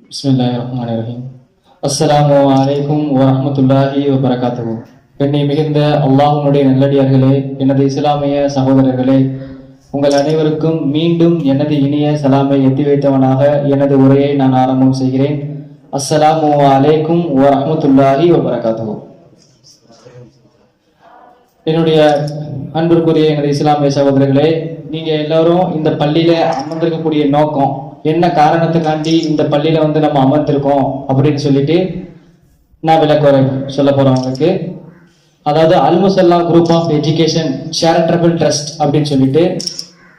பிஸ்மில்லாஹிர்ரஹ்மானிர்ரஹீம். அஸ்ஸலாமு அலைக்கும் வரஹ்மத்துல்லாஹி வபரகாத்துஹு. கண்ணி மிகுந்த அல்லாஹ்வுடைய நல்லடியார்களே, எனது இஸ்லாமிய சகோதரர்களே, உங்கள் அனைவருக்கும் மீண்டும் எனது இனிய சலாமை எத்தி வைத்தவனாக எனது உரையை நான் ஆரம்பம் செய்கிறேன். அஸ்ஸலாமு அலைக்கும் வரஹ்மத்துல்லாஹி வபரகாத்துஹு. என்னுடைய அன்பிற்குரிய எனது இஸ்லாமிய சகோதரர்களே, நீங்க எல்லாரும் இந்த பள்ளியில அமர்ந்திருக்கக்கூடிய நோக்கம் என்ன, காரணத்துக்காண்டி இந்த பள்ளியில நம்ம அமர்ந்திருக்கோம் அப்படின்னு சொல்லிட்டு நான் விளக்குறை சொல்ல போறேன் உங்களுக்கு. அதாவது Almusalla group of education charitable trust அப்படின்னு சொல்லிட்டு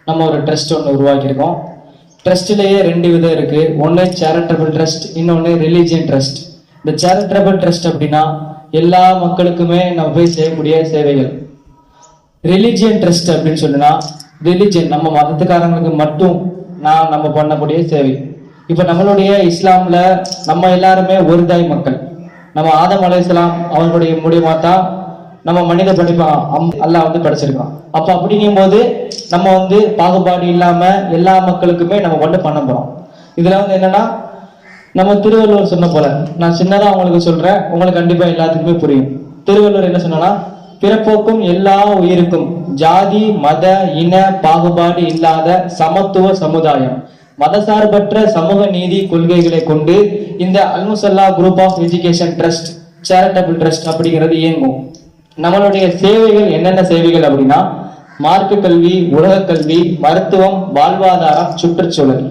நம்ம ஒரு ட்ரஸ்ட் ஒன்று உருவாக்கியிருக்கோம். ட்ரஸ்ட்லேயே 2 விதம் இருக்கு. ஒன்று சேரிட்டபிள் ட்ரஸ்ட், இன்னொன்று ரிலீஜியன் ட்ரஸ்ட். இந்த சேரிட்டபிள் ட்ரஸ்ட் அப்படின்னா எல்லா மக்களுக்குமே நம்ம போய் செய்யக்கூடிய சேவைகள். ரிலீஜியன் ட்ரஸ்ட் அப்படின்னு சொல்லுனா ரிலீஜியன் நம்ம மதத்துக்காரங்களுக்கு மட்டும் நம்ம பண்ணக்கூடிய சேவை. இப்ப நம்மளுடைய இஸ்லாம்ல நம்ம எல்லாருமே ஒரு தாய் மக்கள். நம்ம ஆதம் அலைஹிஸ்ஸலாம் அவங்களுடைய மூலியமா தான் நம்ம மனித படைப்பா அல்லாஹ் படைச்சிருக்கோம். அப்ப அப்படிங்கும் போது நம்ம பாகுபாடு இல்லாம எல்லா மக்களுக்குமே நம்ம பண்ண போறோம். இதுல என்னன்னா, நம்ம திருவள்ளுவர் சொன்ன போல நான் சின்னதா உங்களுக்கு சொல்றேன், உங்களுக்கு கண்டிப்பா எல்லாத்துக்குமே புரியும். திருவள்ளுவர் என்ன சொன்னா, பிறப்போக்கும் எல்லா உயிருக்கும் ஜாதி மத இன பாகுபாடு இல்லாத சமத்துவ சமுதாயம், மதசார்பற்ற சமூக நீதி கொள்கைகளை கொண்டு இந்த Almusalla group of education trust charitable trust அப்படிங்கிறது இயங்கும். நம்மளுடைய சேவைகள் என்னென்ன சேவைகள் அப்படின்னா, மார்க்க கல்வி, உலக கல்வி, மருத்துவம், வாழ்வாதாரம், சுற்றுச்சூழல்.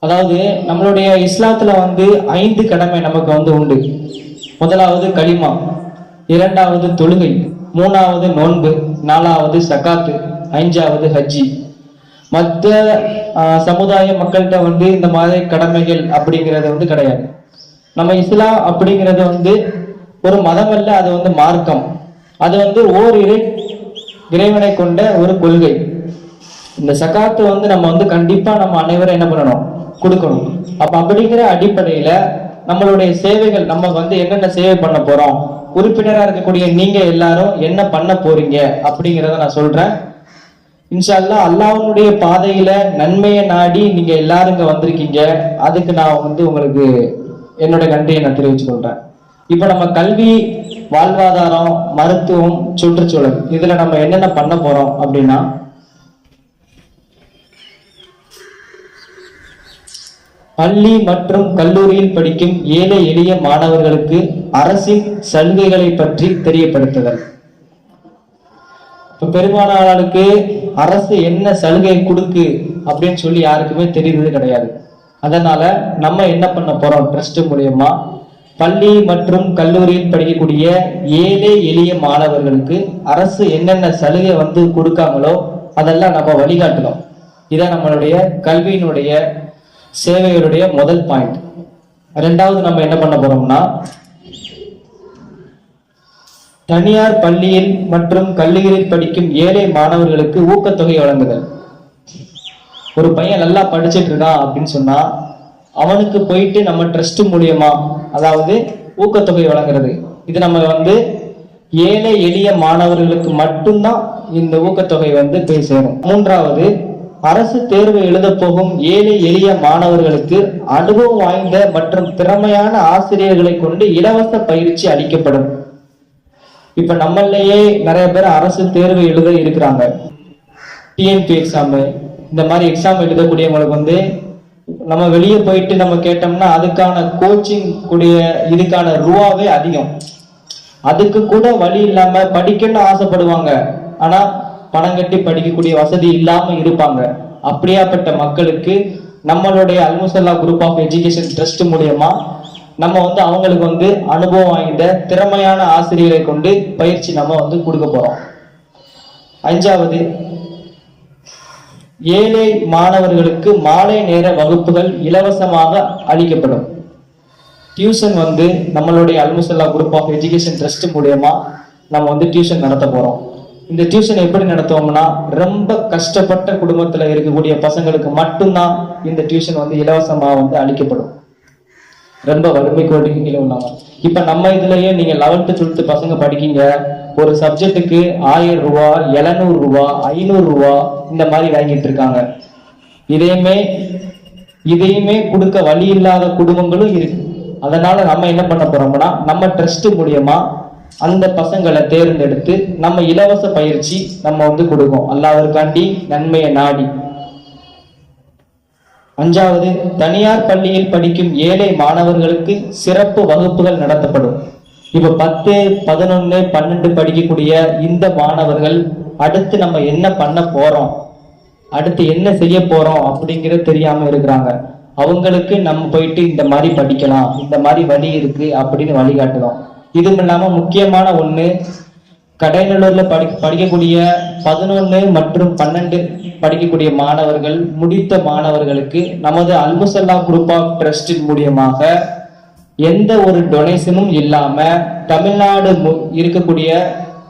அதாவது நம்மளுடைய இஸ்லாத்துல 5 கடமை நமக்கு உண்டு. முதலாவது கலிமா, 2வது தொழுகை, 3வது நோன்பு, 4வது சகாத்து, 5வது ஹஜ்ஜி. மற்ற சமுதாய மக்கள்கிட்ட இந்த மாதிரி கடமைகள் அப்படிங்கிறது கிடையாது. நம்ம இஸ்லாம் அப்படிங்கிறது ஒரு மதம் அல்ல, அது மார்க்கம். அது ஓர் இறைவனை கொண்ட ஒரு கொள்கை. இந்த சகாத்து நம்ம கண்டிப்பா நம்ம அனைவரும் என்ன பண்ணணும், கொடுக்கணும். அப்ப அப்படிங்கிற அடிப்படையில நம்மளுடைய சேவைகள் நம்ம என்னென்ன சேவை பண்ண போறோம், உறுப்பினரா இருக்கக்கூடிய நீங்க எல்லாரும் என்ன பண்ண போறீங்க அப்படிங்கிறத நான் சொல்றேன். இன்ஷா அல்லாஹ் அல்லாஹ்வுடைய பாதையில நன்மையை நாடி நீங்க எல்லாரும் இங்க வந்திருக்கீங்க. அதுக்கு நான் உங்களுக்கு என்னோட நன்றியை நான் தெரிவிச்சு கொள்றேன். இப்ப நம்ம கல்வி, வாழ்வாதாரம், மருத்துவம், சுற்றுச்சூழல் இதுல நம்ம என்னென்ன பண்ண போறோம் அப்படின்னா, பள்ளி மற்றும் கல்லூரியில் படிக்கும் ஏழை எளிய மாணவர்களுக்கு அரசின் சலுகைகளை பற்றி தெரியப்படுத்துதல். இப்ப பெரும்பாலான ஆளுக்கு அரசு என்ன சலுகை கொடுக்கு அப்படின்னு சொல்லி யாருக்குமே தெரியுறது கிடையாது. அதனால நம்ம என்ன பண்ண போறோம், ட்ரஸ்ட் மூலியமா பள்ளி மற்றும் கல்லூரியில் படிக்கக்கூடிய ஏழை எளிய மாணவர்களுக்கு அரசு என்னென்ன சலுகை கொடுக்காங்களோ அதெல்லாம் நம்ம வழிகாட்டணும். இதான் நம்மளுடைய கல்வியினுடைய சேவைகளுடைய முதல் பாயிண்ட். 2வது நம்ம என்ன பண்ண போறோம்னா, தனியார் பள்ளியில் மற்றும் கல்லூரியில் படிக்கும் ஏழை மாணவர்களுக்கு ஊக்கத்தொகை வழங்குதல். ஒரு பையன் நல்லா படிச்சுட்டு இருக்கான் அப்படின்னு சொன்னா அவனுக்கு போயிட்டு நம்ம ட்ரஸ்ட் மூலியமா அதாவது ஊக்கத்தொகை வழங்குறது. இது நம்ம ஏழை எளிய மாணவர்களுக்கு மட்டும்தான் இந்த ஊக்கத்தொகை போய் சேரும். 3வது, அரசு தேர்வு எழுத போகும் ஏழை எளிய மாணவர்களுக்கு அனுபவம் வாய்ந்த மற்றும் திறமையான ஆசிரியர்களை கொண்டு இலவச பயிற்சி அளிக்கப்படும். இப்ப நம்மளையே நிறைய பேர் அரசு தேர்வு எழுத இருக்கிறாங்க. டிஎன்பி எக்ஸாம், இந்த மாதிரி எக்ஸாம் எழுதக்கூடியவங்களுக்கு நம்ம வெளியே போயிட்டு நம்ம கேட்டோம்னா அதுக்கான கோச்சிங் கூடிய இதுக்கான ரூபாவே அதிகம். அதுக்கு கூட வழி இல்லாம படிக்கணும்னு ஆசைப்படுவாங்க, ஆனா பணம் கட்டி படிக்கக்கூடிய வசதி இல்லாம இருப்பாங்க. அப்படியாப்பட்ட மக்களுக்கு நம்மளுடைய Almusalla group of education trust மூலியமா நம்ம அவங்களுக்கு அனுபவம் வாய்ந்த திறமையான ஆசிரியரை கொண்டு பயிற்சி நம்ம கொடுக்க போறோம். 5வது, ஏழை மாணவர்களுக்கு மாலை நேர வகுப்புகள் இலவசமாக அளிக்கப்படும். டியூஷன் நம்மளுடைய Almusalla group of education trust மூலியமா நம்ம டியூஷன் நடத்த போறோம். இந்த டியூஷன் எப்படி நடத்துவோம்னா, ரொம்ப கஷ்டப்பட்ட குடும்பத்துல இருக்கக்கூடிய பசங்களுக்கு மட்டும்தான் இந்த டியூஷன் இலவசமா அளிக்கப்படும். ரொம்ப வறுமை கோட்டுக்கு கீழே உள்ளாங்க. இப்ப நம்ம இதுலயே நீங்க 11th 12th பசங்க படிக்கீங்க, ஒரு சப்ஜெக்டுக்கு 1000 ரூபாய், 700 ரூபாய், 500 ரூபாய் இந்த மாதிரி வாங்கிட்டு இருக்காங்க. இதையுமே கொடுக்க வழி இல்லாத குடும்பங்களும் இருக்கு. அதனால நம்ம என்ன பண்ண போறோம்னா, நம்ம ட்ரஸ்ட் மூலியமா அந்த பசங்களை தேர்ந்தெடுத்து நம்ம இலவச பயிற்சி நம்ம வந்து கொடுக்கும், அல்லாஹ்வுக்காண்டி நன்மையை நாடி. 5வது, தனியார் பள்ளியில் படிக்கும் ஏழை மாணவர்களுக்கு சிறப்பு வகுப்புகள் நடத்தப்படும். இப்ப 10, 11, 12 படிக்கக்கூடிய இந்த மாணவர்கள் அடுத்து நம்ம என்ன பண்ண போறோம், அடுத்து என்ன செய்ய போறோம் அப்படிங்கிறது தெரியாம இருக்கிறாங்க. அவங்களுக்கு நம்ம போயிட்டு இந்த மாதிரி படிக்கலாம், இந்த மாதிரி வழி இருக்கு அப்படின்னு வழிகாட்டுறோம். இதுவும் இல்லாம முக்கியமான ஒண்ணு, கடைநல்லூர்ல படிக்கக்கூடிய 11 மற்றும் 12 படிக்கக்கூடிய மாணவர்கள், முடித்த மாணவர்களுக்கு நமது அல்முசல்லா குரூப் ஆஃப் ட்ரஸ்டின் மூலியமாக எந்த ஒரு டொனேஷனும் இல்லாம தமிழ்நாடு இருக்கக்கூடிய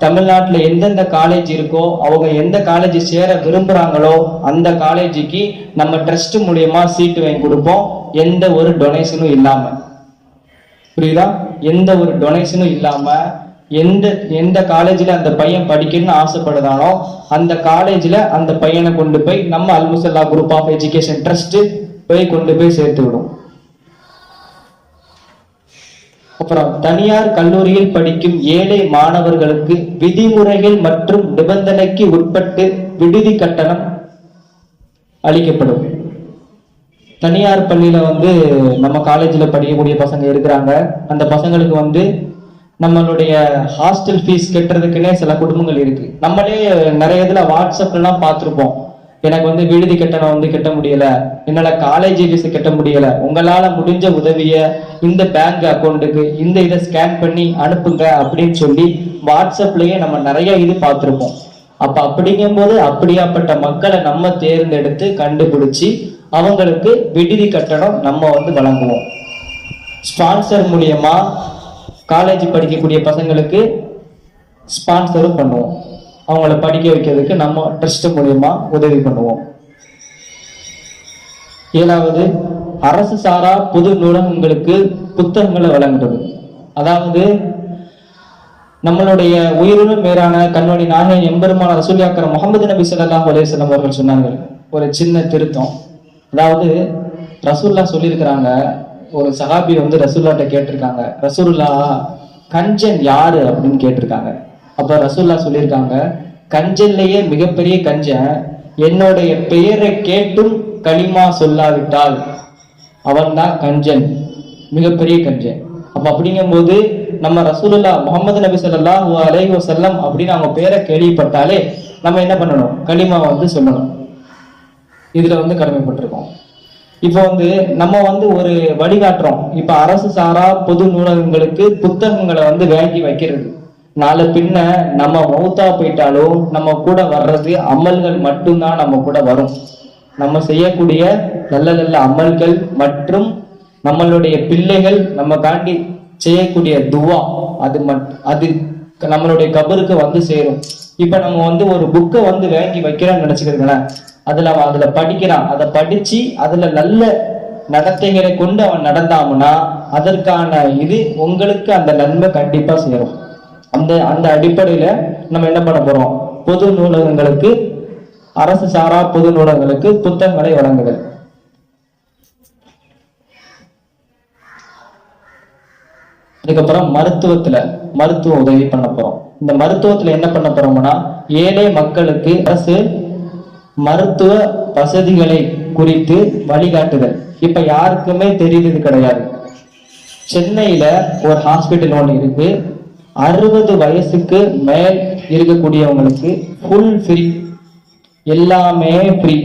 தமிழ்நாட்டுல எந்தெந்த காலேஜ் இருக்கோ, அவங்க எந்த காலேஜ் சேர விரும்புறாங்களோ அந்த காலேஜுக்கு நம்ம ட்ரஸ்ட் மூலியமா சீட்டு வாங்கி கொடுப்போம், எந்த ஒரு டொனேஷனும் இல்லாம. புரியுதா? எந்த ஒரு டொனேஷனும் இல்லாம எந்த காலேஜ்ல அந்த பையன் படிக்கணும்னு ஆசைப்படுறானோ அந்த காலேஜ்ல அந்த பையனை கொண்டு போய் நம்ம அல்முசல்லா குரூப் ஆஃப் எஜுகேஷன் ட்ரஸ்ட் போய் கொண்டு போய் சேர்த்து விடும். அப்புறம் தனியார் கல்லூரியில் படிக்கும் ஏழை மாணவர்களுக்கு விதிமுறைகள் மற்றும் நிபந்தனைக்கு உட்பட்டு விடுதி கட்டணம் அளிக்கப்படும். தனியார் பள்ளியில வந்து நம்ம காலேஜ்ல படிக்கக்கூடிய பசங்க இருக்கிறாங்க. அந்த பசங்களுக்கு வந்து நம்மளுடைய ஹாஸ்டல் ஃபீஸ் கட்டுறதுக்குன்னே சில குடும்பங்கள் இருக்கு. நம்மளே நிறைய இதுல வாட்ஸ்அப்லாம் பார்த்துருப்போம், எனக்கு வந்து விடுதி கட்டணம் வந்து கட்ட முடியல, என்னால காலேஜ் ஃபீஸ் கட்ட முடியல, உங்களால முடிஞ்ச உதவிய இந்த பேங்க் அக்கௌண்ட்டுக்கு இந்த இதை ஸ்கேன் பண்ணி அனுப்புங்க அப்படின்னு சொல்லி வாட்ஸ்அப்லயே நம்ம நிறைய இது பார்த்துருப்போம். அப்ப அப்படிங்கும்போது அப்படியாப்பட்ட மக்களை நம்ம தேர்ந்தெடுத்து கண்டுபிடிச்சு அவங்களுக்கு விடுதி கட்டணம் நம்ம வந்து வழங்குவோம். ஸ்பான்சர் மூலியமா காலேஜ் படிக்கக்கூடிய பசங்களுக்கு ஸ்பான்சரும் பண்ணுவோம், அவங்கள படிக்க வைக்கிறதுக்கு நம்ம ட்ரஸ்ட் மூலியமா உதவி பண்ணுவோம். 7வது, அரசு சாரா பொது நூலகங்களுக்கு புத்தகங்களை வழங்குறது. அதாவது நம்மளுடைய உயிரினும் மேலான கண்மணி நாயகம் எம்பெருமான ரசூல் அக்ரம் முஹம்மது நபி ஸல்லல்லாஹு அலைஹி வஸல்லம் அவர்கள் சொன்னார்கள் ஒரு சின்ன திருத்தம். அதாவது ரசூல்லா சொல்லியிருக்கிறாங்க, ஒரு சஹாபி வந்து ரசூல்லாட்ட கேட்டிருக்காங்க, ரசூலுல்லா கஞ்சன் யாரு அப்படின்னு கேட்டிருக்காங்க. அப்ப ரசூல்லா சொல்லியிருக்காங்க, கஞ்சன்லயே மிகப்பெரிய கஞ்சன் என்னுடைய பெயரை கேட்டும் களிமா சொல்லாவிட்டால் அவன் தான் கஞ்சன், மிகப்பெரிய கஞ்சன். அப்ப அப்படிங்கும்போது நம்ம ரசூலுல்லா முஹம்மது நபி ஸல்லல்லாஹு அலைஹி வஸல்லம் அப்படின்னு அவங்க பேரை கேள்விப்பட்டாலே நம்ம என்ன பண்ணணும், களிமா வந்து சொல்லணும். இதுல வந்து கடமைப்பட்டிருக்கோம். இப்போ வந்து நம்ம வந்து ஒரு வழிகாட்டுறோம். இப்ப அரசு சாரா பொது நூலகங்களுக்கு புத்தகங்களை வந்து வாங்கி வைக்கிறது. நாளை பின்ன நம்ம மௌத்தா போயிட்டாலும் நம்ம கூட வர்றது அமல்கள் மட்டும்தான் நம்ம கூட வரும். நம்ம செய்யக்கூடிய நல்ல நல்ல அமல்கள் மற்றும் நம்மளுடைய பிள்ளைகள் நம்ம காண்டி செய்யக்கூடிய துவா அது நம்மளுடைய கபருக்கு வந்து சேரும். இப்ப நம்ம வந்து ஒரு புக்கை வந்து வாங்கி வைக்கிறோம்னு நினைச்சுக்கிறீங்களேன், அதுல படிக்கிறான், அதை படிச்சு அதுல நல்ல நடத்தைகளை கொண்டு அவன் நடந்தாமுன்னா அதற்கான இது உங்களுக்கு அந்த நன்மை கண்டிப்பா சேரும். அந்த அடிப்படையில நம்ம என்ன பண்ண போறோம், பொது நூலகங்களுக்கு, அரசு சாரா பொது நூலகங்களுக்கு புத்தகங்களை வழங்குதல். அதுக்கப்புறம் மருத்துவ உதவி பண்ண போறோம். இந்த மருத்துவத்துல என்ன பண்ண போறோம்னா, ஏழை மக்களுக்கு அரசு மருத்துவ வசதிகளை குறித்து வழிகாட்டுதல். இப்ப யாருக்குமே தெரியுது கிடையாது. சென்னையில ஒரு ஹாஸ்பிட்டல் ஒன்று இருக்கு, 60 வயசுக்கு மேல் இருக்கக்கூடியவங்களுக்கு ஃபுல் ஃப்ரீ, எல்லாமே ஃப்ரீ.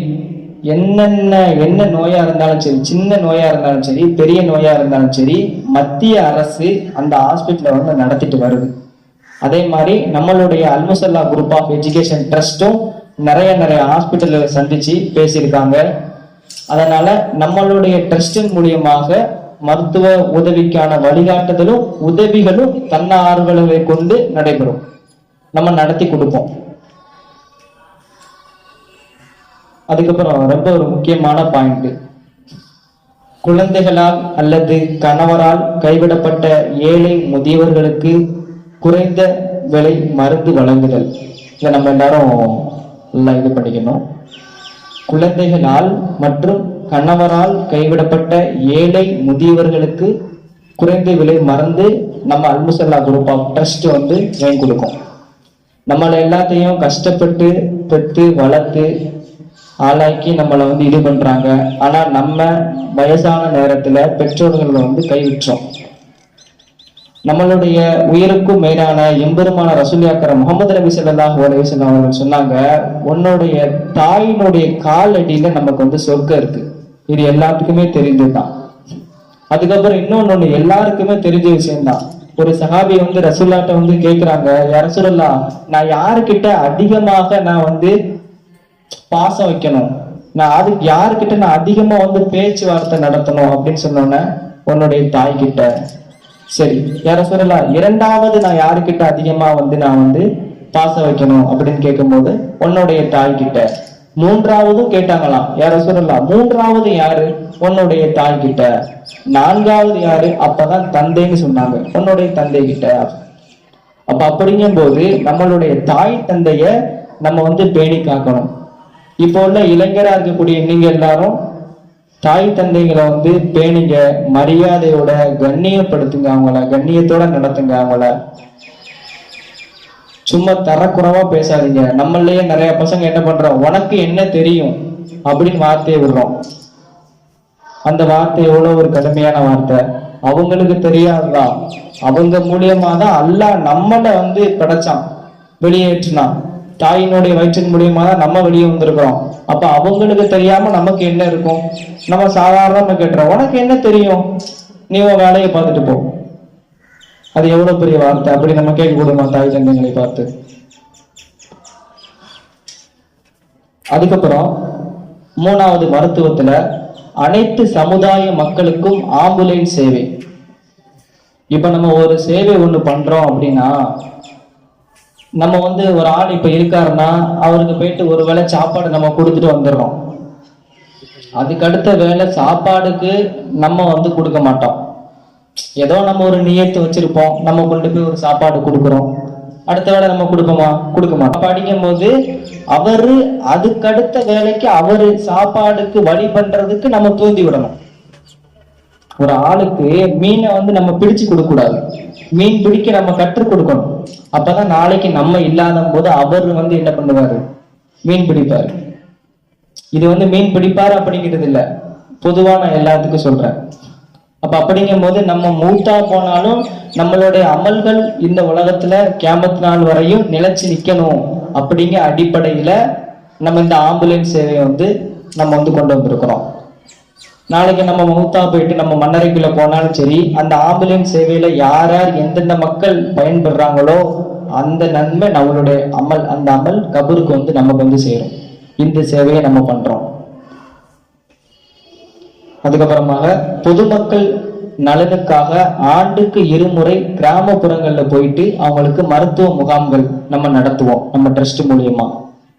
என்ன நோயா இருந்தாலும் சரி, சின்ன நோயா இருந்தாலும் சரி, பெரிய நோயா இருந்தாலும் சரி, மத்திய அரசு அந்த ஹாஸ்பிட்டலை வந்து நடத்திட்டு வருது. அதே மாதிரி நம்மளுடைய அல்முசல்லா குரூப் ஆஃப் எஜுகேஷன் ட்ரஸ்டும் நிறைய ஹாஸ்பிட்டல்களை சந்திச்சு பேசியிருக்காங்க. அதனால நம்மளுடைய ட்ரஸ்டின் மூலியமாக மருத்துவ உதவிக்கான வழிகாட்டுதலும் உதவிகளும் தன்னார்வலர்களை கொண்டு நடைபெறும், நம்ம நடத்தி கொடுப்போம். அதுக்கப்புறம் ரொம்ப ஒரு முக்கியமான பாயிண்ட், குழந்தைகளால் அல்லது கணவரால் கைவிடப்பட்ட ஏழை முதியவர்களுக்கு குறைந்த விலை மருந்து வழங்குதல். இதை நம்ம எல்லாரும் எல்லாம் இது பண்ணிக்கணும். குழந்தைகளால் மற்றும் கணவரால் கைவிடப்பட்ட ஏழை முதியவர்களுக்கு குறைந்த விலை மறந்து நம்ம அல்முசல்லா குரூப் ஆஃப் ட்ரஸ்ட் வந்து வாங்கி கொடுக்கும். நம்மளை எல்லாத்தையும் கஷ்டப்பட்டு பெற்று வளர்த்து ஆளாக்கி நம்மளை வந்து இது பண்றாங்க. ஆனா நம்ம வயசான நேரத்துல பெற்றோர்கள் வந்து கைவிற்றோம். நம்மளுடைய உயிருக்கும் மேலான எம்பெருமான ரசூலுல்லாஹி முஹம்மது நபி ஸல்லல்லாஹு அலைஹி வஸல்லம் அவர்கள் சொன்னாங்க, உன்னுடைய தாயினுடைய கால் அடியில நமக்கு வந்து சொர்க்கம் இருக்கு. இது எல்லாத்துக்குமே தெரிஞ்சதுதான். அதுக்கப்புறம் இன்னொன்னு எல்லாருக்குமே தெரிஞ்ச விஷயம்தான். ஒரு சஹாபி வந்து ரசூலுல்லாஹ்ட்ட வந்து கேட்கிறாங்க, யா ரசூலுல்லாஹ், நான் யாருக்கிட்ட அதிகமாக நான் வந்து பாசம் வைக்கணும், நான் அதுக்கு யாருக்கிட்ட நான் அதிகமா வந்து பேச்சுவார்த்தை நடத்தணும் அப்படின்னு சொன்னோன்னே, உன்னுடைய தாய் கிட்ட. சரி யார சொல்லலாம், இரண்டாவது நான் யாருக்கிட்ட அதிகமா வந்து நான் வந்து பாசம் வைக்கணும் அப்படின்னு கேட்கும்போது உன்னுடைய தாய் கிட்ட. மூன்றாவதும் கேட்டாங்களாம், யார சொல்லலாம், மூன்றாவது யாரு, உன்னுடைய தாய் கிட்ட. நான்காவது யாரு, அப்பதான் தந்தைன்னு சொன்னாங்க, உன்னுடைய தந்தை கிட்ட. அப்ப அப்படிங்கும் போது நம்மளுடைய தாய் தந்தைய நம்ம வந்து பேணி காக்கணும். இப்போ உள்ள இளைஞரா இருக்கக்கூடிய நீங்க எல்லாரும் தாய் தந்தைகளை வந்து பேணிங்க, மரியாதையோட கண்ணியப்படுத்துங்க, அவங்கள கண்ணியத்தோட நடத்துங்க. அவங்கள சும்மா தரக்குறைவா பேசாதீங்க. நம்மளையே நிறைய பசங்க என்ன பண்றோம், உனக்கு என்ன தெரியும் அப்படின்னு வார்த்தையை விடுறோம். அந்த வார்த்தை எவ்வளவு ஒரு கடுமையான வார்த்தை. அவங்களுக்கு தெரியாதுதான், அவங்க மூலியமா தான் அல்லாஹ் நம்மள வந்து படைச்சான், வெளியேற்றினான். தாயினுடைய வயிற்றின் மூலியமா தான் நம்ம வெளியே வந்திருக்கிறோம். அப்ப அவங்களுக்கு தெரியாம நமக்கு என்ன இருக்கும்? நம்ம சாதாரணமா கேட்டுறோம், உனக்கு என்ன தெரியும், நீ உன் வேலையை பார்த்துட்டு போ. அது எவ்வளவு பெரிய வார்த்தை. அப்படி நம்ம கேட்க கூடுமா தாய் தந்தைகளை பார்த்து? அதுக்கப்புறம் மூணாவது, மருத்துவத்துல அனைத்து சமுதாய மக்களுக்கும் ஆம்புலன்ஸ் சேவை. இப்ப நம்ம ஒரு சேவை ஒண்ணு பண்றோம் அப்படின்னா, நம்ம வந்து ஒரு ஆள் இப்ப இருக்காருன்னா அவருக்கு போயிட்டு ஒரு வேளை சாப்பாடு நம்ம கொடுத்துட்டு வந்துடுறோம். அதுக்கு அடுத்த வேலை சாப்பாடுக்கு நம்ம வந்து கொடுக்க மாட்டோம். ஏதோ நம்ம ஒரு நியத்து வச்சிருப்போம், நம்ம கொண்டு போய் ஒரு சாப்பாடு கொடுக்குறோம். அடுத்த வேலை நம்ம கொடுப்போமா? கொடுக்க மாட்டோம். படிக்கும் போது அவரு அதுக்கடுத்த வேலைக்கு அவரு சாப்பாடுக்கு வழி பண்றதுக்கு நம்ம தூண்டி விடணும். ஒரு ஆளுக்கு மீனை வந்து நம்ம பிடிச்சு கொடுக்க கூடாது, மீன் பிடிக்க நம்ம கற்றுக் கொடுக்கணும். அப்பதான் நாளைக்கு நம்ம இல்லாத போது அவர் வந்து என்ன பண்ணுவாரு, மீன் பிடிப்பாரு. இது வந்து மீன் பிடிப்பாரு அப்படிங்கிறது இல்ல, பொதுவா நான் எல்லாத்துக்கும் சொல்றேன். அப்ப அப்படிங்கும் போது நம்ம மூத்தா போனாலும் நம்மளுடைய அமல்கள் இந்த உலகத்துல கியாமத் நாள் வரையும் நிலைச்சு நிக்கணும் அப்படிங்கிற அடிப்படையில நம்ம இந்த ஆம்புலன்ஸ் சேவையை வந்து நம்ம வந்து கொண்டு வந்திருக்கிறோம். நாளைக்கு நம்ம மௌத்தா போயிட்டு நம்ம மண்ணறைக்குள்ள போனாலும் சரி, அந்த ஆம்புலன்ஸ் சேவையில யார் யார் எந்தெந்த மக்கள் பயன்படுறாங்களோ அந்த நன்மை நம்மளுடைய அமல், அந்த அமல் கபருக்கு வந்து நமக்கு வந்து சேரும். இந்த சேவையை நம்ம பண்றோம். அதுக்கப்புறமாக பொதுமக்கள் நலனுக்காக ஆண்டுக்கு 2 முறை கிராமப்புறங்கள்ல போயிட்டு அவங்களுக்கு மருத்துவ முகாம்கள் நம்ம நடத்துவோம். நம்ம ட்ரஸ்ட் மூலியமா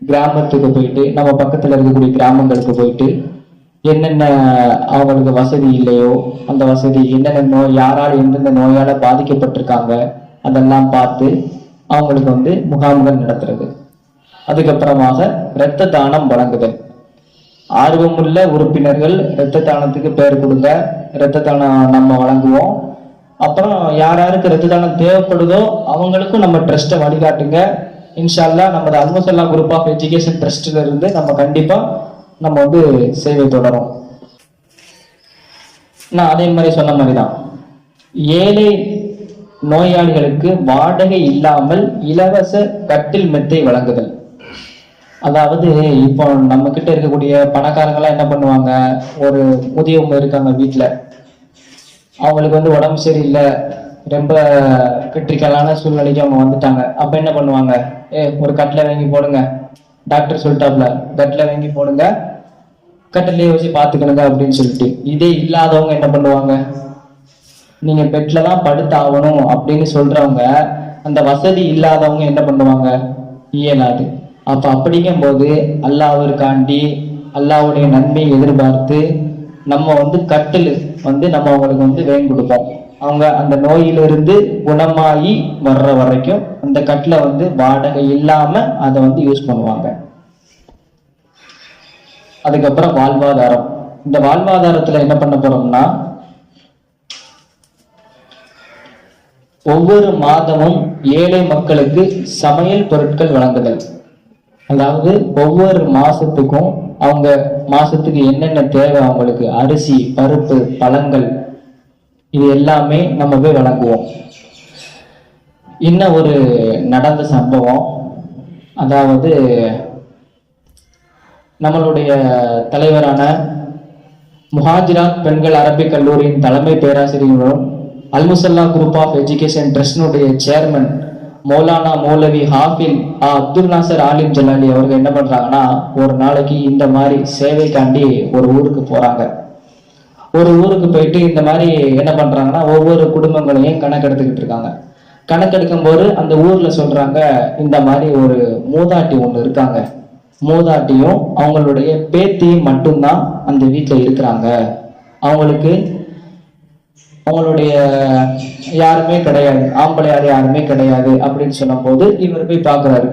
கிராமத்துக்கு போயிட்டு, நம்ம பக்கத்துல இருக்கக்கூடிய கிராமங்களுக்கு போயிட்டு என்னென்ன அவங்களுக்கு வசதி இல்லையோ அந்த வசதி, என்னென்ன நோய், யாரால் எந்தெந்த நோயால பாதிக்கப்பட்டிருக்காங்க அதெல்லாம் பார்த்து அவங்களுக்கு வந்து முகாம்கள் நடத்துறது. அதுக்கப்புறமாக இரத்த தானம் வழங்குதல். ஆர்வமுள்ள உறுப்பினர்கள் இரத்த தானத்துக்கு பெயர் கொடுங்க, இரத்த தானம் நம்ம வழங்குவோம். அப்புறம் யார் யாருக்கு இரத்த தானம் தேவைப்படுதோ அவங்களுக்கும் நம்ம ட்ரஸ்ட்டை வழிகாட்டுங்க. இன்ஷா அல்லாஹ் நமது அல்முசல்லா குரூப் ஆஃப் எஜுகேஷன் ட்ரஸ்ட்ல இருந்து நம்ம கண்டிப்பா நம்ம வந்து சேவை தொடரும். நான் அதே மாதிரி சொன்ன மாதிரிதான், ஏழை நோயாளிகளுக்கு வாடகை இல்லாமல் இலவச கட்டில் மெத்தை வழங்குதல். அதாவது இப்போ நம்ம கிட்ட இருக்கக்கூடிய பணக்காரங்களாம் என்ன பண்ணுவாங்க, ஒரு முதியவங்க இருக்காங்க வீட்டுல, அவங்களுக்கு வந்து உடம்பு சரியில்லை, ரொம்ப கிரிட்டிக்கலான சூழ்நிலைக்கு அவங்க வந்துட்டாங்க. அப்ப என்ன பண்ணுவாங்க, ஒரு கட்டில வாங்கி போடுங்க, டாக்டர் சொல்லிட்டாப்ல கட்டில வாங்கி போடுங்க, கட்டிலே வச்சு பாத்துக்கணுங்க அப்படின்னு சொல்லிட்டு. இதே இல்லாதவங்க என்ன பண்ணுவாங்க, நீங்க பெட்ல தான் படுத்து ஆகணும் அப்படின்னு சொல்றவங்க, அந்த வசதி இல்லாதவங்க என்ன பண்ணுவாங்க, இயலாது. அப்ப அப்படிங்கும் போது அல்லாஹ்விற்காண்டி அல்லாஹ்வுடைய நன்மையை எதிர்பார்த்து நம்ம வந்து கட்டில் வந்து நம்ம அவங்களுக்கு வந்து வாங்கி கொடுப்போம். அவங்க அந்த நோயிலிருந்து குணமாகி வர்ற வரைக்கும் அந்த கட்டில வந்து வாடகை இல்லாம அதை வந்து யூஸ் பண்ணுவாங்க. அதுக்கப்புறம் வாழ்வாதாரம். இந்த வாழ்வாதாரத்துல என்ன பண்ண போறோம்னா, ஒவ்வொரு மாதமும் ஏழை மக்களுக்கு சமையல் பொருட்கள் வழங்குதல். அதாவது ஒவ்வொரு மாசத்துக்கும் அவங்க மாசத்துக்கு என்னென்ன தேவை, அவங்களுக்கு அரிசி, பருப்பு, பழங்கள், இது எல்லாமே நம்ம போய் வழங்குவோம். இன்னும் ஒரு நடந்த சம்பவம், அதாவது நம்மளுடைய தலைவரான முஹாஜிராத் பெண்கள் அரபிக் கல்லூரியின் தலைமை பேராசிரியரும் அல்முசல்லா குரூப் ஆஃப் எஜுகேஷன் ட்ரஸ்டினுடைய சேர்மன் மௌலானா மௌலவி ஹாஃபில் அப்துல் நாசர் ஆலிம் ஜலாலி அவர்கள் என்ன பண்றாங்கன்னா, ஒரு நாளைக்கு இந்த மாதிரி சேவைக்காண்டி ஒரு ஊருக்கு போறாங்க. ஒரு ஊருக்கு போயிட்டு இந்த மாதிரி என்ன பண்றாங்கன்னா, ஒவ்வொரு குடும்பங்களையும் கணக்கெடுத்துக்கிட்டு இருக்காங்க. கணக்கெடுக்கும் போது அந்த ஊர்ல சொல்றாங்க, இந்த மாதிரி ஒரு மூதாட்டி ஒண்ணு இருக்காங்க, மூதாட்டியும் அவங்களுடைய பேத்தியும் மட்டும்தான் அந்த வீட்டுல இருக்கிறாங்க, அவங்களுக்கு அவங்களுடைய யாருமே கிடையாது, ஆம்பளையார் யாருமே கிடையாது அப்படின்னு சொல்லும் போது இவர் போய் பார்க்குறாரு.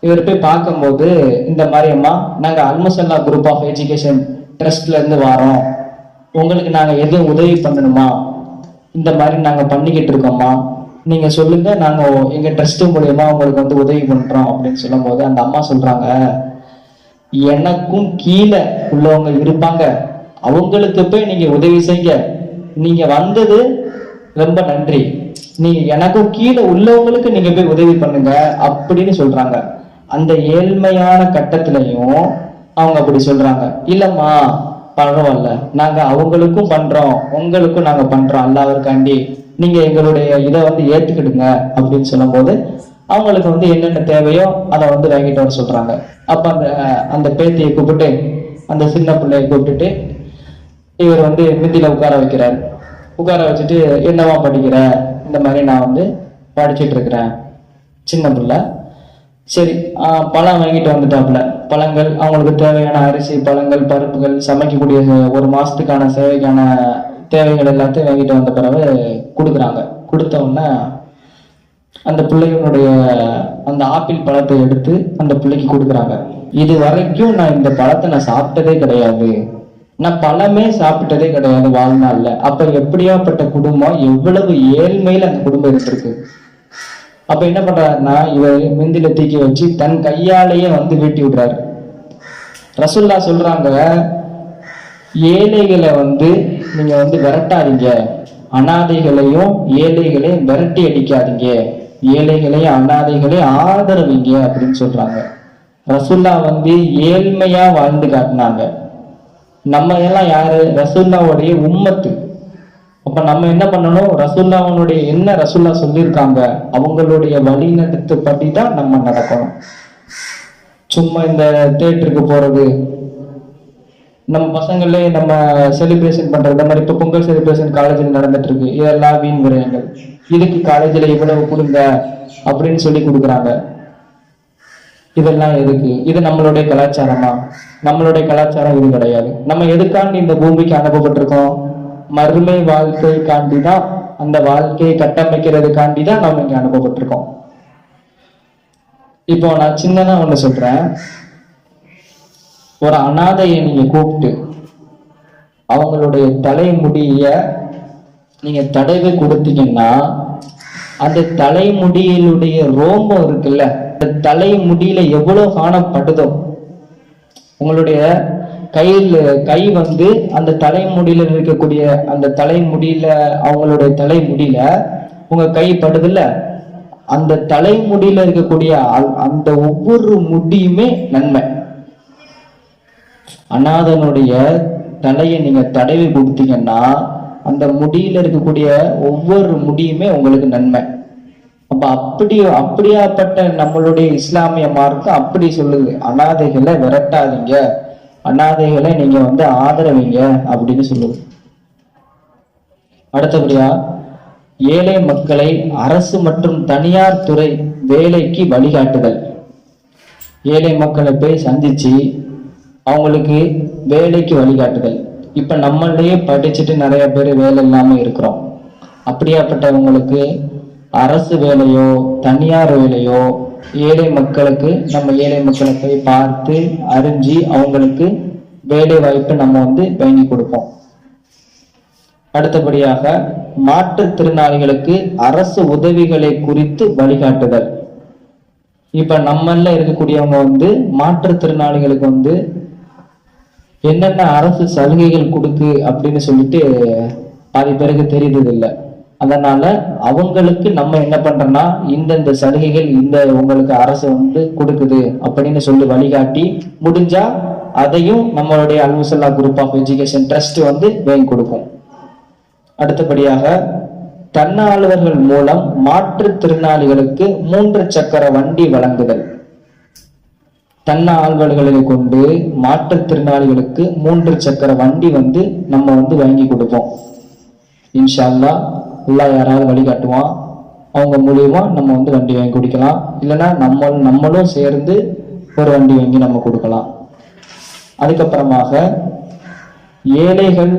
இவர் போய் பார்க்கும்போது, இந்த மாதிரி அம்மா, நாங்கள் அல்முசல்லா குரூப் ஆஃப் எஜுகேஷன் ட்ரஸ்ட்ல இருந்து வரோம், உங்களுக்கு நாங்கள் எதுவும் உதவி பண்ணணுமா, இந்த மாதிரி நாங்கள் பண்ணிக்கிட்டு இருக்கோம்மா, நீங்க சொல்லுங்க, நாங்கள் எங்க ட்ரஸ்ட் மூலியமா உங்களுக்கு வந்து உதவி பண்றோம் அப்படின்னு சொல்லும் போது அந்த அம்மா சொல்றாங்க, எனக்கும் கீழே உள்ளவங்க இருப்பாங்க, அவங்களுக்கு போய் நீங்க உதவி செய்ய, நீங்க வந்தது ரொம்ப நன்றி, நீங்க எனக்கும் கீழே உள்ளவங்களுக்கு நீங்க போய் உதவி பண்ணுங்க அப்படின்னு சொல்றாங்க. அந்த ஏழ்மையான கட்டத்திலையும் அவங்க அப்படி சொல்றாங்க, இல்லம்மா பரவாயில்ல, நாங்க அவங்களுக்கும் பண்றோம், உங்களுக்கும் நாங்க பண்றோம், அல்லாஹ்வுக்காண்டி நீங்க எங்களுடைய இதை வந்து ஏத்துக்கிடுங்க அப்படின்னு சொல்லும் போது அவங்களுக்கு வந்து என்னென்ன தேவையோ அதை வந்து வாங்கிட்டு வர சொல்றாங்க. அப்ப அந்த பேத்தியை கூப்பிட்டு, அந்த சின்ன பிள்ளையை கூப்பிட்டுட்டு இவர் வந்து மிந்தியில உட்கார வைக்கிறார். உட்கார வச்சுட்டு, என்னவா படிக்கிற, இந்த மாதிரி நான் வந்து படிச்சுட்டு இருக்கிறேன், சின்ன பிள்ளை. சரி, பழம் வாங்கிட்டு வந்துட்டாப்புல. பழங்கள், அவங்களுக்கு தேவையான அரிசி, பழங்கள், பருப்புகள், சமைக்கக்கூடிய ஒரு மாசத்துக்கான சேவைக்கான தேவைகள் எல்லாத்தையும் வாங்கிட்டு வந்த பிறகு கொடுக்குறாங்க. கொடுத்த உடனே அந்த பிள்ளைகளுடைய அந்த ஆப்பிள் பழத்தை எடுத்து அந்த பிள்ளைக்கு கொடுக்குறாங்க. இது வரைக்கும் நான் இந்த பழத்தை நான் சாப்பிட்டதே கிடையாது, நான் பழமே சாப்பிட்டதே கிடையாது வாழ்நாள்ல. அப்ப எப்படியாப்பட்ட குடும்பம், எவ்வளவு ஏழ்மையில அந்த குடும்பம் இருந்திருக்கு. அப்ப என்ன பண்றாருன்னா, இவர் மிந்தில தூக்கி வச்சு தன் கையாலேயே வந்து வீட்டி விடுறாரு. ரசூல்லா சொல்றாங்க, ஏழைகளை வந்து நீங்க வந்து விரட்டாதீங்க, அனாதைகளையும் ஏழைகளையும் விரட்டி அடிக்காதீங்க, ஏழைகளையும் அனாதைகளையும் ஆதரவிங்க அப்படின்னு சொல்றாங்க. ரசூல்லா வந்து ஏழ்மையா வாழ்ந்து காட்டினாங்க. நம்ம எல்லாம் யாரு? ரசூல்லாவுடைய உம்மத்து. அப்ப நம்ம என்ன பண்ணணும்? ரசூல்லாவுடைய என்ன ரசூல்லா சொல்லியிருக்காங்க, அவங்களுடைய வழிநடத்து படி தான் நம்ம நடக்கணும். சும்மா இந்த தியேட்டருக்கு போறது, நம்ம பசங்களே நம்ம செலிப்ரேஷன் பண்றது, இந்த மாதிரி இப்ப பொங்கல் செலிப்ரேஷன் காலேஜில் நடந்துட்டு இருக்கு, இதெல்லாம் வீண் விரயங்கள். இதுக்கு காலேஜ்ல இவ்வளவு கொடுங்க அப்படின்னு சொல்லி கொடுக்குறாங்க. இதெல்லாம் எதுக்கு? இது நம்மளுடைய கலாச்சாரமா? நம்மளுடைய கலாச்சாரம் இது கிடையாது. நம்ம எதுக்காண்டி இந்த பூமிக்கு அனுப்பப்பட்டிருக்கோம்? மறுமை வாழ்க்கைக்காண்டி தான், அந்த வாழ்க்கையை கட்டமைக்கிறதுக்காண்டி தான் நம்ம இங்க அனுப்பப்பட்டிருக்கோம். இப்போ நான் சின்னதா ஒண்ணு சொல்றேன். ஒரு அனாதையை நீங்க கூப்பிட்டு அவங்களுடைய தலைமுடிய நீங்க தடவி கொடுத்தீங்கன்னா, அந்த தலைமுடியிலுடைய ரோமம் இருக்குல்ல, அந்த தலைமுடியில எவ்வளவு காணப்படுதோ, உங்களுடைய கை வந்து அந்த தலைமுடியில இருக்கக்கூடிய அந்த தலைமுடியில, அவங்களுடைய தலைமுடியில உங்க கை படுதுல்ல, அந்த தலைமுடியில இருக்கக்கூடிய அந்த ஒவ்வொரு முடியுமே நன்மை. அநாதனுடைய தலையை நீங்க தடவி கொடுத்தீங்கன்னா, அந்த முடியில இருக்கக்கூடிய ஒவ்வொரு முடியுமே உங்களுக்கு நன்மை. அப்ப அப்படியாப்பட்ட நம்மளுடைய இஸ்லாமிய மார்க்கம் அப்படி சொல்லுது, அனாதைகளை விரட்டாதீங்க, அனாதைகளை நீங்க வந்து ஆதரவீங்க அப்படின்னு சொல்லுது. அடுத்தபடியா, ஏழை மக்களை அரசு மற்றும் தனியார் துறை வேலைக்கு வழிகாட்டுதல். ஏழை மக்களை போய் சந்திச்சு அவங்களுக்கு வேலைக்கு வழிகாட்டுதல். இப்ப நம்மளையே படிச்சுட்டு நிறைய பேர் வேலை இல்லாம இருக்கிறோம். அப்படியாப்பட்டவங்களுக்கு அரசு வேலையோ தனியார் வேலையோ, ஏழை மக்களுக்கு நம்ம ஏழை மக்களை போய் பார்த்து அறிஞ்சு அவங்களுக்கு வேலை வாய்ப்பு நம்ம வந்து வாங்கி கொடுப்போம். அடுத்தபடியாக மாற்றுத்திறனாளிகளுக்கு அரசு உதவிகளை குறித்து வழிகாட்டுதல். இப்ப நம்மள இருக்கக்கூடியவங்க வந்து மாற்றுத்திறனாளிகளுக்கு வந்து என்னென்ன அரசு சலுகைகள் கொடுக்கு அப்படின்னு சொல்லிட்டு பாதி பேருக்கு தெரியுது இல்லை. அதனால அவங்களுக்கு நம்ம என்ன பண்றோம்னா இந்த சலுகைகள் இந்த உங்களுக்கு அரசு வந்து கொடுக்குது அப்படின்னு சொல்லி வழிகாட்டி முடிஞ்சா அதையும் நம்மளுடைய Almusalla group of education trust வந்து வாங்கி கொடுக்கும். அடுத்தபடியாக தன்னார்வலர்கள் மூலம் மாற்றுத்திறனாளிகளுக்கு 3 சக்கர வண்டி வழங்குதல். தன்னார்வலர்களை கொண்டு மாற்றுத்திறனாளிகளுக்கு 3 சக்கர வண்டி வந்து நம்ம வந்து வாங்கி கொடுப்போம். இன்ஷா அல்லாஹ் அல்லாஹ் யாராவது வழிகாட்டுவான், அவங்க மூலியமா நம்ம வந்து வண்டி வாங்கி கொடுக்கலாம். இல்லைன்னா நம்மளும் சேர்ந்து ஒரு வண்டி வாங்கி நம்ம கொடுக்கலாம். அதுக்கப்புறமாக ஏழைகள்,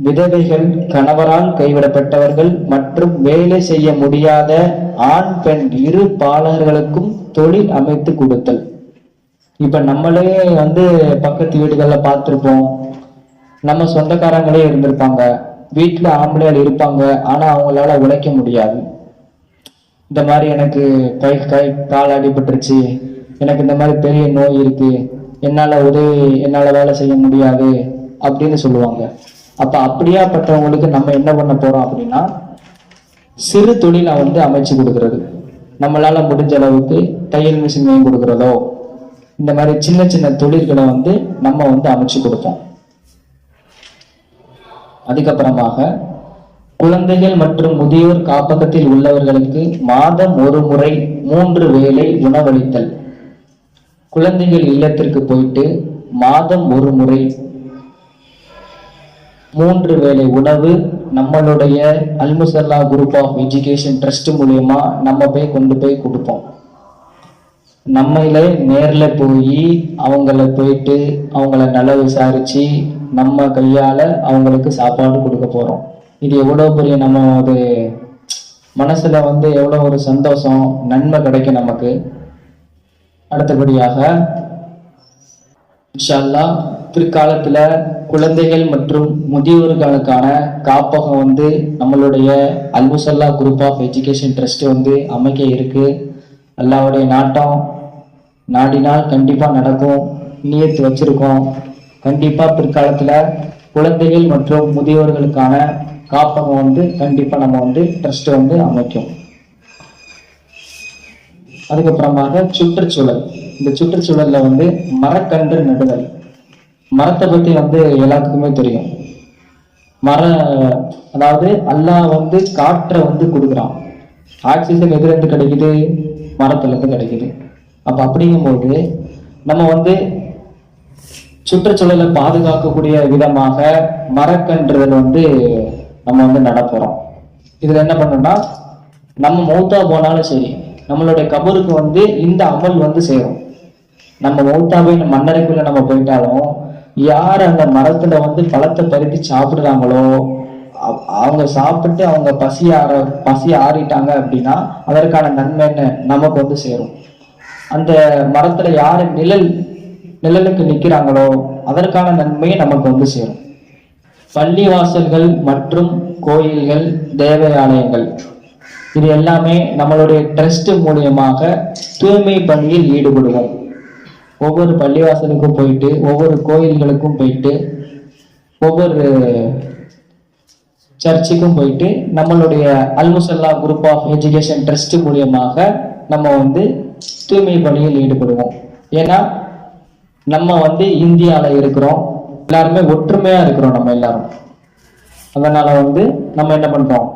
விதவைகள், கணவரால் கைவிடப்பட்டவர்கள் மற்றும் வேலை செய்ய முடியாத ஆண் பெண் இரு பாலர்களுக்கும் தொழில் அமைத்து கொடுத்தல். இப்ப நம்மளே வந்து பக்கத்து வீடுகள்ல பார்த்திருப்போம், நம்ம சொந்தக்காரங்களே இருந்திருப்பாங்க, வீட்டுல ஆம்பளையால் இருப்பாங்க, ஆனா அவங்களால உழைக்க முடியாது. இந்த மாதிரி எனக்கு கை கால் அடிபட்டுருச்சு, எனக்கு இந்த மாதிரி பெரிய நோய் இருக்கு, என்னால வேலை செய்ய முடியாது அப்படின்னு சொல்லுவாங்க. அப்ப அப்படியாப்பட்டவங்களுக்கு நம்ம என்ன பண்ண போறோம் அப்படின்னா சிறு தொழிலை வந்து அமைச்சு கொடுக்கறது. நம்மளால முடிஞ்ச அளவுக்கு தையல் மிஷின் வாங்கி கொடுக்கறதோ இந்த மாதிரி சின்ன சின்ன தொழில்களை வந்து நம்ம வந்து அமைச்சு கொடுப்போம். அதுக்கப்புறமாக குழந்தைகள் மற்றும் முதியோர் காப்பகத்தில் உள்ளவர்களுக்கு மாதம் ஒரு முறை 3 வேளை உணவளித்தல். குழந்தைகள் இல்லத்திற்கு போயிட்டு மாதம் ஒரு முறை 3 வேளை உணவு நம்மளுடைய Almusalla group of education trust மூலியமா நம்ம கொண்டு போய் கொடுப்போம். நம்மளே நேர்ல போய் அவங்கள நல்லா விசாரிச்சு நம்ம கையால அவங்களுக்கு சாப்பாடு கொடுக்க போறோம். இது எவ்வளவு பெரிய நம்ம ஒரு மனசுல வந்து எவ்வளவு ஒரு சந்தோஷம், நன்மை கிடைக்கும் நமக்கு. அடுத்தபடியாக இன்ஷா அல்லாஹ் பிற்காலத்துல குழந்தைகள் மற்றும் முதியோர்களுக்கான காப்பகம் வந்து நம்மளுடைய Almusalla group of education trust வந்து அமைக்க இருக்கு. அல்லாஹ்வுடைய நாட்டம் நாடினால் கண்டிப்பா நடக்கும், நியத்து வச்சிருக்கோம். கண்டிப்பா பிற்காலத்துல குழந்தைகள் மற்றும் முதியோர்களுக்கான காப்பகம் வந்து கண்டிப்பா நம்ம வந்து ட்ரஸ்ட் வந்து அமைக்கும். அதுக்கப்புறமாக சுற்றுச்சூழல். இந்த சுற்றுச்சூழல்ல வந்து மரக்கன்று நடுதல். மரத்தை பத்தி வந்து எல்லாத்துக்குமே தெரியும். அதாவது அல்லாஹ் வந்து காற்றை வந்து கொடுக்குறான். ஆக்சிஜன் எதுல இருந்து கிடைக்குது? மரத்துல இருந்து கிடைக்குது. அப்ப அப்படிங்கும்போது நம்ம வந்து சுற்றுச்சூழலை பாதுகாக்கக்கூடிய விதமாக மரக்கன்றுகள் வந்து நம்ம வந்து நடப்போறோம். இதுல என்ன பண்ணோம்னா நம்ம மௌத்தா போனாலும் சரி, நம்மளுடைய கபருக்கு வந்து இந்த அமல் வந்து சேரும். நம்ம மௌத்தாவே மண்ணறைக்குள்ள நம்ம போயிட்டாலும் யார் அந்த மரத்துல வந்து பழத்தை பறித்து சாப்பிடுறாங்களோ அவங்க சாப்பிட்டு அவங்க பசி ஆறிட்டாங்க அப்படின்னா அதற்கான நன்மை நமக்கு வந்து சேரும். அந்த மரத்துல யாரு நிழலுக்கு நிக்கிறாங்களோ அதற்கான நன்மையை நமக்கு வந்து சேரும். பள்ளிவாசல்கள் மற்றும் கோயில்கள், தேவாலயங்கள் இது எல்லாமே நம்மளுடைய ட்ரஸ்ட் மூலியமாக தூய்மை பணியில் ஈடுபடுவோம். ஒவ்வொரு பள்ளிவாசலுக்கும் போயிட்டு, ஒவ்வொரு கோயில்களுக்கும் போயிட்டு, ஒவ்வொரு சர்ச்சுக்கும் போயிட்டு நம்மளுடைய Almusalla group of education trust மூலியமாக நம்ம வந்து தூய்மை பணியில் ஈடுபடுவோம். ஏன்னா நம்ம வந்து இந்தியாவில் இருக்கிறோம், எல்லாருமே ஒற்றுமையா இருக்கிறோம் நம்ம எல்லாரும். அதனால வந்து நம்ம என்ன பண்றோம்,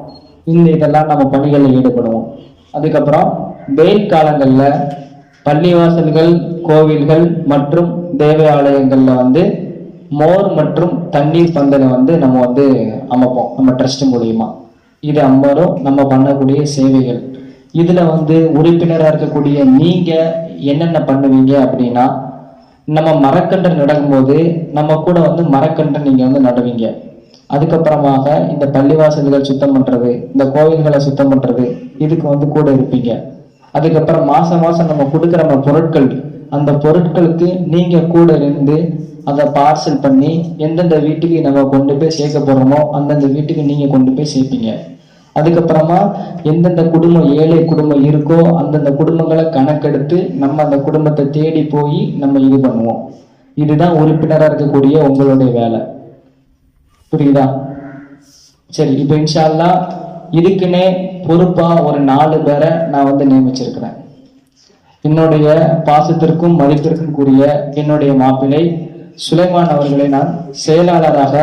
இதெல்லாம் நம்ம பணிகளில் ஈடுபடுவோம். அதுக்கப்புறம் வெயில் காலங்கள்ல பள்ளிவாசல்கள், கோவில்கள் மற்றும் தேவாலயங்கள்ல வந்து மோர் மற்றும் தண்ணீர் பந்தலை வந்து நம்ம வந்து அமைப்போம் நம்ம ட்ரஸ்ட் மூலியமா. இது அம்மரும் நம்ம பண்ணக்கூடிய சேவைகள். இதுல வந்து உறுப்பினராக இருக்கக்கூடிய நீங்க என்னென்ன பண்ணுவீங்க அப்படின்னா, நம்ம மரக்கன்று நடக்கும்போது நம்ம கூட வந்து மரக்கன்று நீங்க வந்து நடுவீங்க. அதுக்கப்புறமாக இந்த பள்ளிவாசல்கள் சுத்தம் பண்றது, இந்த கோவில்களை சுத்தம் பண்றது, இதுக்கு வந்து கூட இருப்பீங்க. அதுக்கப்புறம் மாசம் நம்ம கொடுக்குற நம்ம பொருட்கள் அந்த பொருட்களுக்கு நீங்க கூட இருந்து அதை பார்சல் பண்ணி எந்தெந்த வீட்டுக்கு நம்ம கொண்டு போய் சேர்க்க போறோமோ அந்தந்த வீட்டுக்கு நீங்க கொண்டு போய் சேர்ப்பீங்க. அதுக்கப்புறமா எந்தெந்த குடும்பம் ஏழை குடும்பம் இருக்கோ அந்தந்த குடும்பங்களை கணக்கெடுத்து நம்ம அந்த குடும்பத்தை தேடி போய் நம்ம இது பண்ணுவோம். இதுதான் உறுப்பினராக இருக்கக்கூடிய உங்களுடைய வேலை. புரியுதா? சரி, இப்போ இன்ஷா அல்லாஹ் இதுக்குன்னே பொறுப்பா ஒரு 4 பேரை நான் வந்து நியமிச்சிருக்கிறேன். என்னுடைய பாசத்திற்கும் மதிப்பிற்கும் கூறிய என்னுடைய மாப்பிள்ளை சுலைமான் அவர்களை நான் செயலாளராக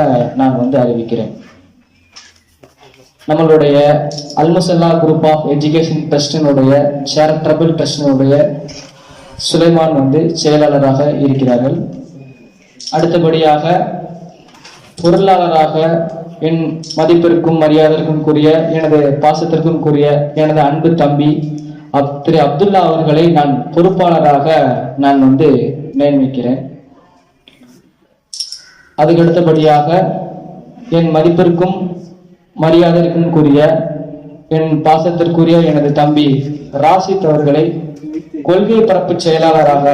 நான் வந்து அறிவிக்கிறேன். நம்மளுடைய அல்முசல்லா குரூப் ஆஃப் எஜுகேஷன் ட்ரஸ்டினுடைய சேரிட்டபிள் ட்ரஸ்டினுடைய சுலைமான் வந்து செயலாளராக இருக்கிறார்கள். அடுத்தபடியாக பொருளாளராக என் மதிப்பிற்கும் மரியாதைக்கும் கூறிய எனது பாசத்திற்கும் கூறிய எனது அன்பு தம்பி திரு அப்துல்லா அவர்களை நான் பொறுப்பாளராக நான் வந்து நியமிக்கிறேன். அதுக்கு அடுத்தபடியாக என் மதிப்பிற்கும் மரியாதைக்கும் கூறிய என் பாசத்திற்குரிய எனது தம்பி ராசித் அவர்களை கொள்கை பரப்பு செயலாளராக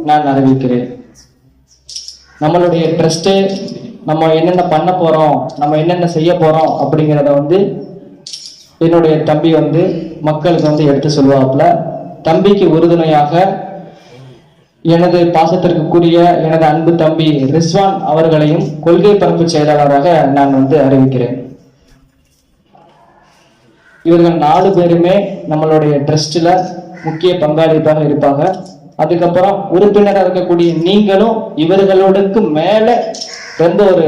நான் அறிவிக்கிறேன். நம்மளுடைய ட்ரஸ்ட் நம்ம என்னென்ன பண்ண போறோம், நம்ம என்னென்ன செய்ய போறோம் அப்படிங்கிறத வந்து என்னுடைய தம்பி வந்து மக்களுக்கு வந்து எடுத்து சொல்லுவாப்புல. தம்பிக்கு உறுதுணையாக எனது பாசத்திற்குரிய எனது அன்பு தம்பி ரிஸ்வான் அவர்களையும் கொள்கை பரப்பு செயலாளராக நான் வந்து அறிவிக்கிறேன். இவர்கள் 4 பேருமே நம்மளுடைய ட்ரஸ்ட்ல முக்கிய பங்காளிப்பாக இருப்பாங்க. அதுக்கப்புறம் உறுப்பினராக இருக்கக்கூடிய நீங்களும் இவர்களுக்கு மேல ரொம்ப ஒரு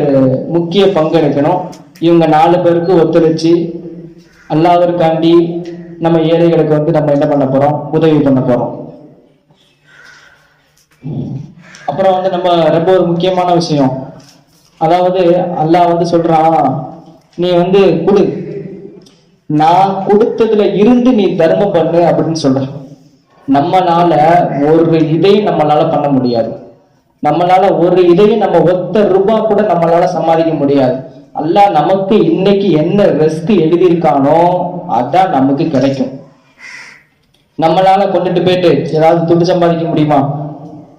முக்கிய பங்கெடுக்கணும். இவங்க 4 பேருக்கு ஒத்துழைச்சு அல்லாஹ்விற்காண்டி நம்ம ஏழைகளுக்கு வந்து நம்ம என்ன பண்ண போறோம், உதவி பண்ண போறோம். அப்புறம் வந்து நம்ம ரொம்ப ஒரு முக்கியமான விஷயம், அதாவது அல்லாஹ் வந்து சொல்றான், நீ வந்து கொடு, நான் கொடுத்ததுல இருந்து நீ தர்மம் பண்ணு அப்படின்னு சொல்ற. நம்மளால ஒரு இதையும் நம்மளால பண்ண முடியாது. நம்மளால ஒரு இதையும் நம்ம ஒத்த ரூபாய் கூட நம்மளால சம்பாதிக்க முடியாது. அல்லாஹ் நமக்கு இன்னைக்கு என்ன ரிஸ்க் எழுதியிருக்கானோ அதான் நமக்கு கிடைக்கும். நம்மளால கொண்டுட்டு போயிட்டு ஏதாவது துட்டு சம்பாதிக்க முடியுமா?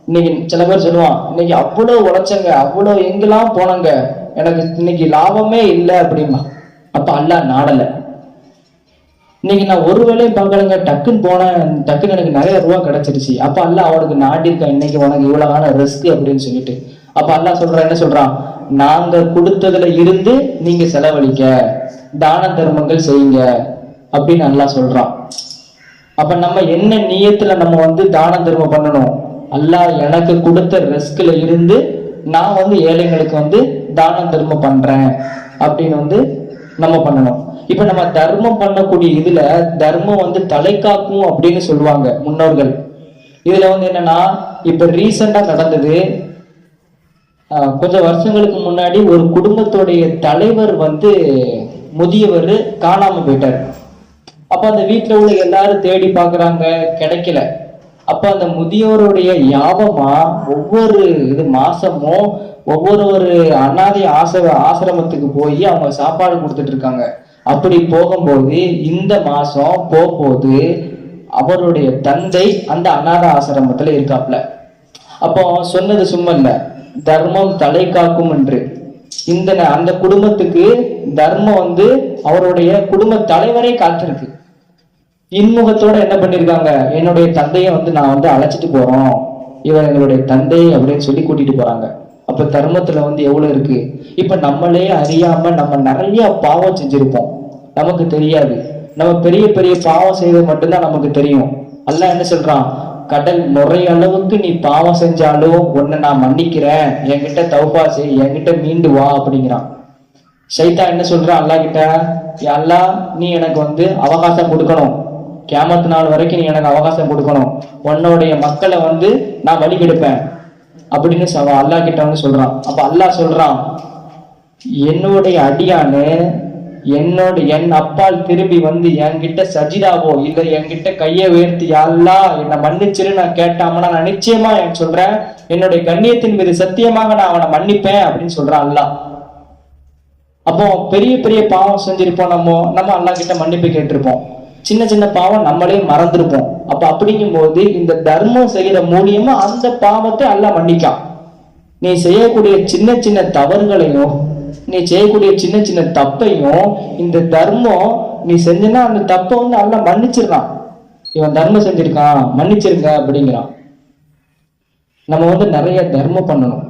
இன்னைக்கு சில பேர் சொல்லுவான், இன்னைக்கு அவ்வளவு உழைச்சங்க, அவ்வளவு எங்கெல்லாம் போனங்க, எனக்கு இன்னைக்கு லாபமே இல்லை அப்படிமா. அப்ப அல்லாஹ் நாடல. இன்னைக்கு நான் ஒரு வேலையும் பார்க்கலங்க, டக்குன்னு போனேன், டக்குன்னு எனக்கு நிறைய ரூபா கிடைச்சிருச்சு. அப்ப அல்லாஹ் அவனுக்கு நாட்டிருக்கேன், இன்னைக்கு உனக்கு இவ்வளவான ரிஸ்க் அப்படின்னு சொல்லிட்டு. அப்ப அல்லாஹ் சொல்றான், என்ன சொல்றான், நாங்க கொடுத்ததுல இருந்து நீங்க செலவழிக்க, தான தர்மங்கள் செய்யுங்க அப்படின்னு அல்லாஹ் சொல்றான். அப்ப நம்ம என்ன நியத்துல நம்ம வந்து தான தர்மம் பண்ணணும், அல்லாஹ் எனக்கு கொடுத்த ரிஸ்க்ல இருந்து நான் வந்து ஏழைங்களுக்கு வந்து தான தர்மம் பண்றேன் அப்படின்னு வந்து நம்ம பண்ணணும். இப்ப நம்ம தர்மம் பண்ணக்கூடிய இதுல தர்மம் வந்து தலை காக்கும் அப்படின்னு சொல்லுவாங்க முன்னோர்கள். இதுல வந்து என்னன்னா, இப்ப ரீசெண்டா நடந்தது, கொஞ்சம் வருஷங்களுக்கு முன்னாடி ஒரு குடும்பத்துடைய தலைவர் வந்து முதியவர் காணாம போயிட்டார். அப்ப அந்த வீட்டுல உள்ள எல்லாரும் தேடி பாக்குறாங்க, கிடைக்கல. அப்ப அந்த முதியோருடைய யாபமா ஒவ்வொரு மாசமும் ஒவ்வொரு அனாதை ஆசிரமத்துக்கு போய் அவங்க சாப்பாடு கொடுத்துட்டு இருக்காங்க. அப்படி போகும்போது இந்த மாசம் போகும்போது அவருடைய தந்தை அந்த அநாத ஆசிரமத்துல இருக்காப்ல. அப்போ சொன்னது சும்மா இல்ல, தர்மம் தலை காக்கும் என்று. அந்த குடும்பத்துக்கு தர்மம் வந்து அவருடைய குடும்ப தலைவரை காத்திருக்கு. இன்முகத்தோட என்ன பண்ணிருக்காங்க, என்னுடைய தந்தையை வந்து நான் வந்து அழைச்சிட்டு போறோம், இவர் எங்களுடைய தந்தை அப்படின்னு சொல்லி கூட்டிட்டு போறாங்க. அப்ப தர்மத்துல வந்து எவ்வளவு இருக்கு. இப்ப நம்மளே அறியாம நம்ம நிறைய பாவம் செஞ்சிருப்போம், நமக்கு தெரியாது. நம்ம பெரிய பெரிய பாவம் செய்வது மட்டும்தான் நமக்கு தெரியும். அல்லாஹ் என்ன சொல்றான், கடல் நுரைய அளவுக்கு நீ பாவம் செஞ்சாலும் உன்னை நான் மன்னிக்கிறேன், என்கிட்ட தௌபா செய், என்கிட்ட மீண்டு வா அப்படிங்கிறான். ஷைத்தான் என்ன சொல்றான் அல்லாஹ் கிட்ட, அல்லாஹ் நீ எனக்கு வந்து அவகாசம் கொடுக்கணும், கியாமத் நாள் வரைக்கும் நீ எனக்கு அவகாசம் கொடுக்கணும், உன்னுடைய மக்களை வந்து நான் வழி கெடுப்பேன் அப்படின்னு அல்லாஹ் கிட்ட வந்து சொல்றான். அப்ப அல்லாஹ் சொல்றான், என்னுடைய அடியானு என் அப்பால் திரும்பி வந்து என்கிட்ட சஜிதாவோ இல்ல என்கிட்ட கையை உயர்த்தி அல்லாஹ் என்னை மன்னிச்சிரு நான் கேட்டாமனா நான் நிச்சயமா சொல்றேன், என்னுடைய கண்ணியத்தின் மீது சத்தியமாக நான் அவனை மன்னிப்பேன் அப்படின்னு சொல்றான் அல்லாஹ். அப்போ பெரிய பெரிய பாவம் செஞ்சிருப்போம், நம்ம அல்லாஹ் கிட்ட மன்னிப்பு கேட்டிருப்போம். சின்ன சின்ன பாவம் நம்மளே மறந்துருப்போம். அப்ப அப்படிங்கும்போது இந்த தர்மம் செய்யற மூலியமா அந்த பாவத்தை அல்லாஹ் மன்னிக்கான். நீ செய்யக்கூடிய சின்ன சின்ன தவறுகளையும் நீ செய்யக்கூடிய சின்ன சின்ன தப்பையும் இந்த தர்மம் நீ செஞ்சனா அந்த தப்பை வந்து அல்லாஹ் மன்னிச்சிடறான். இவன் தர்மம் செஞ்சிருக்கான் மன்னிச்சிருங்க அப்படிங்கிறான். நம்ம வந்து நிறைய தர்மம் பண்ணணும்.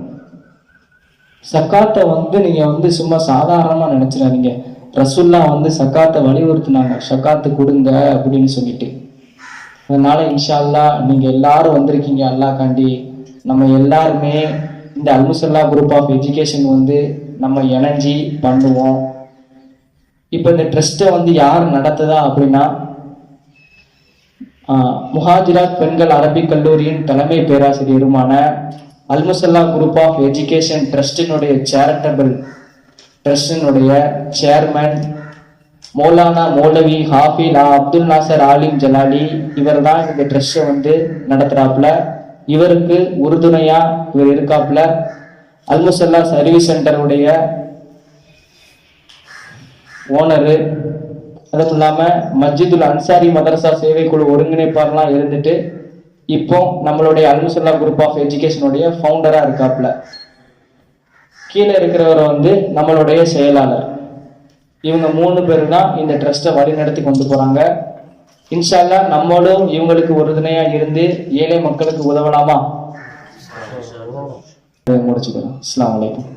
சக்காத்தை வந்து நீங்க வந்து சும்மா சாதாரணமா நினைச்சிடாதீங்க. ரசூல்லா வந்து சக்காத்தை வலியுறுத்தினாங்க, சக்காத்து கொடுங்க அப்படின்னு சொல்லிட்டு. அதனால இன்ஷா அல்லாஹ் நீங்க எல்லாரும் வந்திருக்கீங்க அல்லாஹ்காண்டி. நம்ம எல்லாருமே இந்த அல்முசல்லா குரூப் ஆஃப் எஜுகேஷன் வந்து நம்ம இணைஞ்சி பண்ணுவோம். இப்போ இந்த ட்ரஸ்ட்டை வந்து யார் நடத்துதா அப்படின்னா, முஹாஜிராத் பெண்கள் அரபிக் கல்லூரியின் தலைமை பேராசிரியருமான அல்முசல்லா குரூப் ஆஃப் எஜுகேஷன் ட்ரஸ்டினுடைய சேரிட்டபிள் ட்ரஸ்டினுடைய சேர்மன் மௌலானா மௌலவி ஹாஃபில் அப்துல் நாசர் ஆலிம் ஜலாலி இவர் தான் இந்த ட்ரஸ்ட்டை வந்து நடத்துறாப்புல. இவருக்கு உறுதுணையா இவர் இருக்காப்புல. அல்முசல்லா சர்வீஸ் சென்டருடைய ஓனரு, அதுவும் இல்லாம மஸ்ஜிதுல் அன்சாரி மதரசா சேவை குழு ஒருங்கிணைப்பாளர்லாம் இருந்துட்டு இப்போ நம்மளுடைய அல்முசல்லா குரூப் ஆஃப் எஜுகேஷனுடைய ஃபவுண்டரா இருக்காப்புல. கீழே இருக்கிறவரை வந்து நம்மளுடைய செயலாளர். இவங்க 3 பேர் தான் இந்த ட்ரஸ்ட்டை வழி நடத்தி கொண்டு போறாங்க. இன்ஷா அல்லாஹ் நம்மளும் இவங்களுக்கு உறுதுணையா இருந்து ஏழை மக்களுக்கு உதவலாமா? முடிச்சுக்கிறோம். அஸ்ஸலாமு அலைக்கும்.